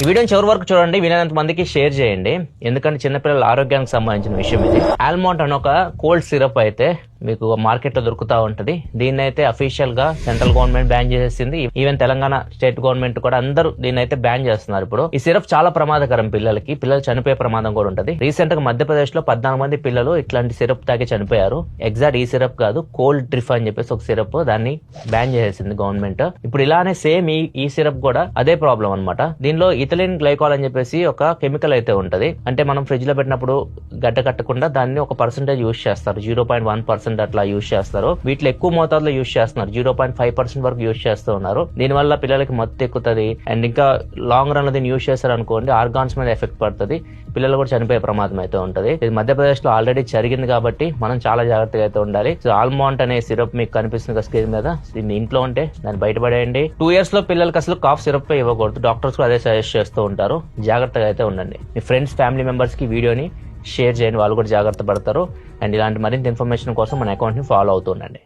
ఈ వీడియోని చివరి వరకు చూడండి, వినేంత మందికి షేర్ చేయండి, ఎందుకంటే చిన్నపిల్లల ఆరోగ్యానికి సంబంధించిన విషయం ఇది. ఆల్మంట్ అని ఒక కోల్డ్ సిరప్ అయితే మీకు మార్కెట్ లో దొరుకుతా ఉంటది. దీన్ని అయితే అఫీషియల్ గా సెంట్రల్ గవర్నమెంట్ బ్యాన్ చేసేసింది. ఈవెన్ తెలంగాణ స్టేట్ గవర్నమెంట్ కూడా అందరూ దీన్ని అయితే బ్యాన్ చేస్తున్నారు. ఇప్పుడు ఈ సిరప్ చాలా ప్రమాదకరం, పిల్లలు చనిపోయే ప్రమాదం కూడా ఉంటది. రీసెంట్ గా మధ్యప్రదేశ్ లో 14 మంది పిల్లలు ఇట్లాంటి సిరప్ తాగి చనిపోయారు. ఎగ్జాక్ట్ ఈ సిరప్ కాదు, కోల్డ్ డ్రిఫ్ అని చెప్పేసి ఒక సిరప్, దాన్ని బ్యాన్ చేసేసింది గవర్నమెంట్. ఇప్పుడు ఇలానే సేమ్ ఈ సిరప్ కూడా అదే ప్రాబ్లం అన్నమాట. దీనిలో ఇథిలిన్ గ్లైకాల్ అని చెప్పేసి ఒక కెమికల్ అయితే ఉంటది. అంటే మనం ఫ్రిడ్జ్ లో పెట్టినప్పుడు గడ్డ కట్టకుండా దాన్ని ఒక పర్సెంటేజ్ యూజ్ చేస్తారు, 0.1% అట్లా యూజ్ చేస్తారు. వీటిలో ఎక్కువ మోతాదులో యూజ్ చేస్తున్నారు, 0.5% వరకు యూజ్ చేస్తూ ఉన్నారు. దీని వల్ల పిల్లలకి మత్తు ఎక్కుతుంది. అండ్ ఇంకా లాంగ్ రన్ లో దీన్ని యూజ్ చేస్తారు అనుకోండి, ఆర్గాన్స్ మీద ఎఫెక్ట్ పడుతుంది, పిల్లలు కూడా చనిపోయే ప్రమాదం అయితే ఉంటది. ఇది మధ్యప్రదేశ్ లో ఆల్రెడీ జరిగింది కాబట్టి మనం చాలా జాగ్రత్తగా అయితే ఉండాలి. సో ఆల్మంట్ అనే సిరప్ మీకు కనిపిస్తుంది స్క్రీన్ మీద, దీన్ని ఇంట్లో ఉంటే దాన్ని బయటపడేయండి. 2 years లో పిల్లలకి అసలు కాఫ్ సిరప్ ఇవ్వకూడదు, డాక్టర్స్ కూడా అదే సజెస్ట్ చేస్తూ ఉంటారు. జాగ్రత్తగా అయితే ఉండండి. మీ ఫ్రెండ్స్, ఫ్యామిలీ మెంబర్స్ కి వీడియోని షేర్ చేయండి, వాళ్ళు కూడా జాగ్రత్త పడతారు. అండ్ ఇలాంటి మరింత ఇన్ఫర్మేషన్ కోసం మన అకౌంట్ ని ఫాలో అవుతూ ఉండండి.